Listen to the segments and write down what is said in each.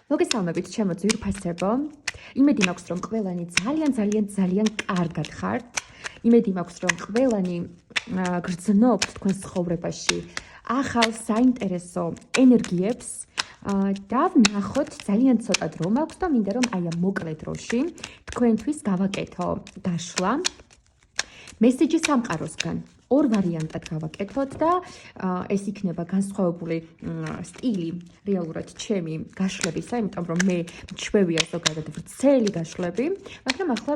მოგესალმებით, ჩემო ძვირფასებო. იმედი მაქვს, რომ ყველანი ძალიან კარგად ხართ. იმედი მაქვს, რომ ყველანი გრძნობთ თქვენს ცხოვრებაში ახალ საინტერესო ენერგიებს და ვნახოთ ძალიან ცოტა დრო მაქვს და მინდა რომ აი ამ მოკლე დროში თქვენთვის გავაკეთო დაშლა მესიჯი სამყაროსგან. ორ ვარიანტად გავაკეთოთ და ეს იქნება განსხვავებული სტილი რეალურად ჩემი გაშლებისა, იმიტომ რომ მე მჩვევია ზოგადად ვრცელი გაშლები, მაგრამ ახლა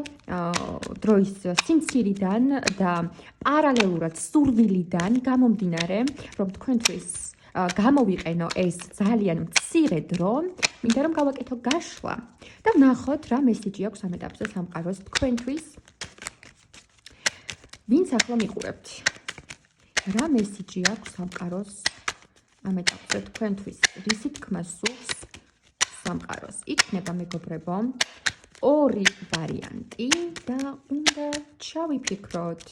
დროის სიმცირიდან და პარალელურად სურვილიდან გამომდინარე, რომ თქვენთვის გამოვიყენო ეს ძალიან მცირე დრო, მინდა რომ გავაკეთო გაშლა და ვნახოთ რა მესიჯი აქვს ამ ეტაპზე სამყაროს თქვენთვის. ვინც ახლა მიყურებთ? რა მესიჯი აქვს სამყაროს ამ ეტაპზე თქვენთვის? რისი თქმა სურს სამყაროს? იქნება მეგობრებო ორი ვარიანტი და უნდა ჩავიფიქროთ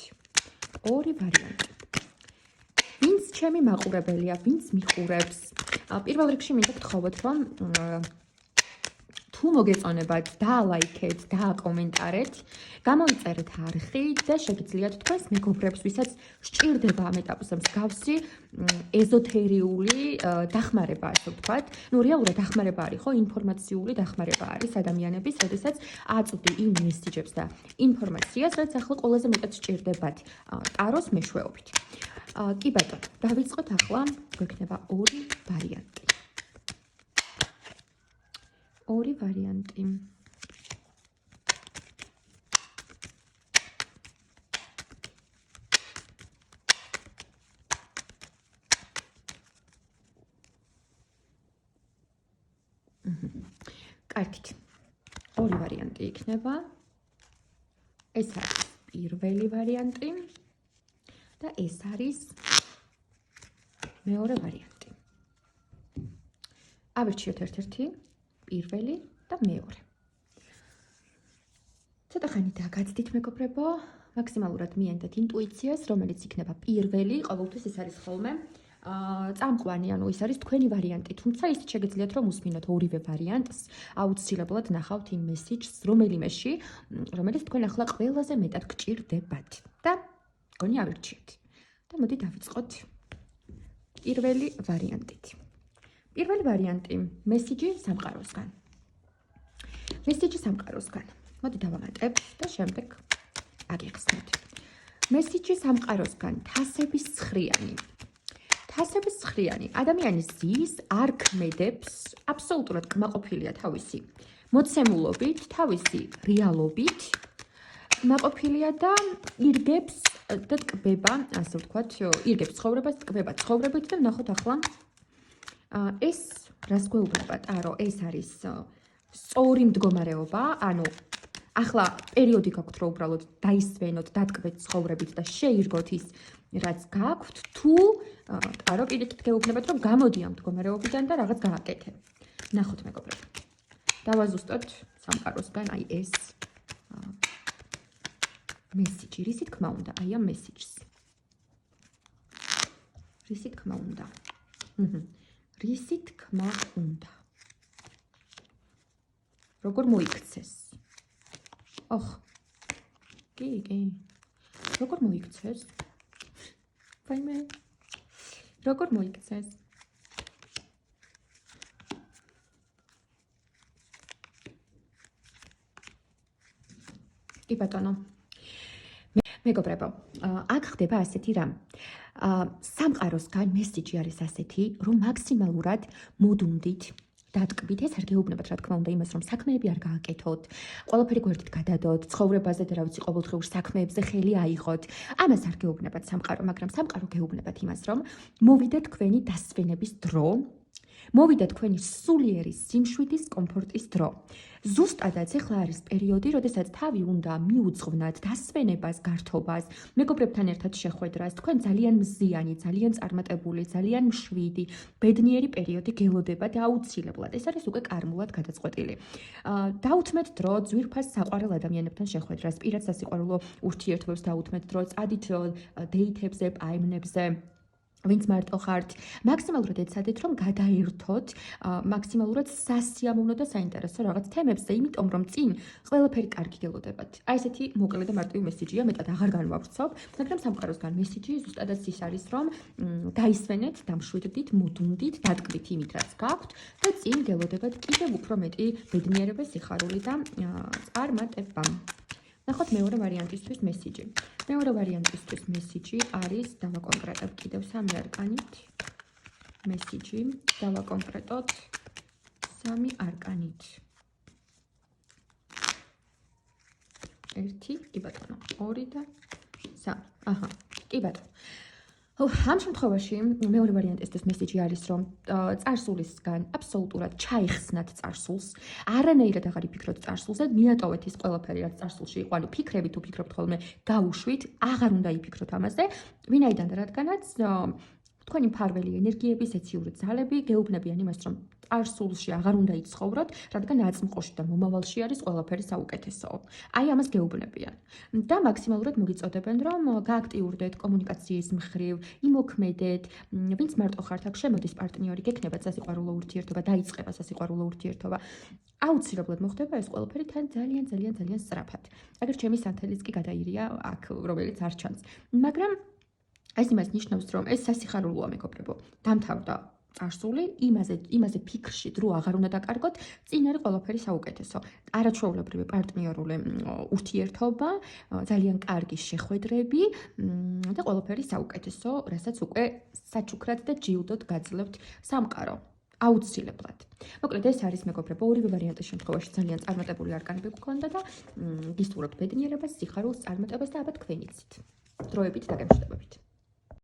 ორი ვარიანტი. ვინც ჩემი მაყურებელია, ვინც მიყურებს? პირველ რიგში მინდა გთხოვოთ, რომ თუ მოგეწონებათ, დაალაიქეთ, დააკომენტარეთ, გამოიწერეთ არხი და შეგიძლიათ თქვენს მეგობრებს, ვისაც სჭირდება ამ ეტაპზე მსგავსი ეზოთერიული დახმარება, ასე ვთქვათ. რეალურად დახმარება არის, ხო, ინფორმაციული დახმარება არის ადამიანების, როდესაც აწვდი იმ მესიჯებს და ინფორმაციას, რაც ახლა ყველაზე მეტად სჭირდებათ ტაროს მეშვეობით. კი ბატონო, დავიწყოთ ახლა, გვექნება ორი ვარიანტი. ორი ვარიანტი. კარგით. ორი ვარიანტი იქნება. ეს არის პირველი ვარიანტი და ეს არის მეორე ვარიანტი. ავირჩიოთ ერთ-ერთი პირველი და მეორე. ცოტა ხანი დაგაცდით მეგობრებო, მაქსიმალურად მიენდეთ ინტუიციას, რომელიც იქნება პირველი, ყოველთვის ეს არის ხოლმე წამყვანი, ანუ ეს არის თქვენი ვარიანტი, თუმცა ის შეგიძლიათ რომ უსმინოთ ორივე ვარიანტს, აუცილებლად ნახავთ იმ მესიჯს, რომელიც თქვენ ახლა ყველაზე მეტად გჭირდებათ და გონი ავირჩიეთ. და მოდი დავიწყოთ პირველი ვარიანტით. პირველი ვარიანტი, მესიჯი სამყაროსგან. მესიჯი სამყაროსგან. მოდი დავამატებ და შემდეგ აგიხსნით. მესიჯი სამყაროსგან, თასების ცხრიანი. თასების ცხრიანი. ადამიანი ზის, არ ქმედებს, აბსოლუტურად კმაყოფილია თავისი მოცემულობით, თავისი რეალობით, კმაყოფილია და ირგებს და ტკბება, ასე ვთქვათ, ირგებს ცხოვრებას, ტკბება ცხოვრებით და ვნახოთ ახლა ეს რას გვეუბნება ტარო, ეს არის სწორი მდგომარეობა, ანუ ახლა პერიოდი გაქვთ, რომ უბრალოდ დაისვენოთ, დატკბეთ ცხოვრებით და შეირგოთ ის, რაც გაქვთ, თუ ტარო პირიქით გეუბნებათ, რომ გამოდი ამ მდგომარეობიდან და რაღაც გააკეთე. ნახოთ მეგობრებო. დავაზუსტოთ სამყაროსგან აი ეს მესიჯი, რისი თქმა უნდა, აი ამ მესიჯს. რისი თქმა უნდა. რისი თქმა უნდა. როგორ მოიქცეს? კი. როგორ მოიქცეს? ვაიმე. როგორ მოიქცეს? კი ბატონო. მეგობრებო, აქ ხდება ასეთი რამ. სამყაროსგან მესიჯი არის ასეთი, რომ მაქსიმალურად მოდუნდით, დატკბით, ეს არ გეუბნებათ, რა თქმა უნდა, იმას, რომ საქმეები არ გააკეთოთ, ყველაფერი გვერდით გადადოთ, ცხოვრებაზე და რა ვიცი, ყოველდღიურ საქმეებზე ხელი აიღოთ. ამას არ გეუბნებათ სამყარო, მაგრამ სამყარო გეუბნებათ იმას, რომ მოვიდა თქვენი დასვენების დრო, მოვიდა თქვენი სულიერი სიმშვიდის, კომფორტის დრო. ზუსტადაც ახლა არის პერიოდი, როდესაც თავი უნდა მიუძღვნათ დასვენებას, გართობას, მეგობრებთან ერთად შეხვედრას, თქვენ ძალიან მზიანი, ძალიან წარმატებული, ძალიან მშვიდი, ბედნიერი პერიოდი გელოდებათ აუცილებლად. ეს არის უკვე კარმულად გადაწყვეტილი. დაუთმეთ დრო ძვირფას საყვარელ ადამიანებთან შეხვედრას, პირად სასიყვარულო ურთიერთობებს დაუთმეთ დრო, წადით დეითებზე, პაემნებზე. ვინც მარტო ხართ, მაქსიმალურად ეცადეთ, რომ გადაერთოთ, მაქსიმალურად სასიამოვნო და საინტერესო რაღაც თემებზე, იმიტომ რომ წინ ყველაფერი კარგი გელოდებათ. აი ესეთი მოკლე და მარტივი მესიჯია, მეტად აღარ განვავრცობ, მაგრამ სამყაროსგან მესიჯი ზუსტადად ის არის, რომ დაისვენეთ, დამშვიდდით, მოდუნდით, დატკბით იმით, რაც გაქვთ და წინ გელოდებათ კიდევ უფრო მეტი ბედნიერება, სიხარული და წარმატება. ნახოთ მეორე ვარიანტისთვის მესიჯი. მეორე ვარიანტისთვის მესიჯი არის დავაკონკრეტებ კიდევ 3 არკანით. მესიჯი დავაკონკრეტოთ 3 არკანით. 1, კი ბატონო, 2 და 3. აჰა, კი ბატონო. ამ შემთხვევაში მეორე ვარიანტისთვის მესიჯი არის, რომ წარსულისგან აბსოლუტურად ჩაიხსნათ წარსულს, არანაირად აღარ იფიქროთ წარსულზე, მიატოვეთ ის ყველაფერი, რაც წარსულში იყო, ანუ ფიქრები თუ ფიქრობთ ხოლმე, გაუშვით, აღარ უნდა იფიქროთ ამაზე, ვინაიდან რადგანაც თქვენი მფარველი ენერგიების, ეციური ძალები გეუბნებიან იმას, რომ წარსულში აღარ უნდა იცხოვროთ, რადგან აწმყოში და მომავალში არის ყველაფერი საუკეთესო. აი ამას გეუბნებიან. და მაქსიმალურად მოგიწოდებენ, რომ გააქტიურდეთ კომუნიკაციის მხრივ, იმოქმედეთ, ვინც მარტო ხართ, აქ შემოდის პარტნიორი, გექნება სასიყვარულო ურთიერთობა, დაიწყება სასიყვარულო ურთიერთობა. აუცილებლად მოხდება ეს ყველაფერი თან ძალიან სწრაფად. აგერ ჩემი სანთელიც კი გადაირია აქ, რომელიც არ ჩანს. მაგრამ ეს იმას ნიშნავს, რომ ეს სასიხარულოა მეგობრებო. დამთავრდა წარსული, იმაზე ფიქრში დრო აღარ უნდა დაკარგოთ, წინ არის ყველაფერი საუკეთესო. არაჩვეულებრივი პარტნიორული ურთიერთობა, ძალიან კარგი შეხვედრები და ყველაფერი საუკეთესო, რასაც უკვე საჩუქრად და ჯილდოდ გაძლევთ სამყარო. აუცილებლად. მოკლედ ეს არის მეგობრებო, ორივე ვარიანტის შემთხვევაში ძალიან წარმატებული არკანები გქონდა და გისურვებთ ბედნიერებას, სიხარულს, წარმატებას და აბა თქვენიცით. დროებით დაგემშვიდობებით.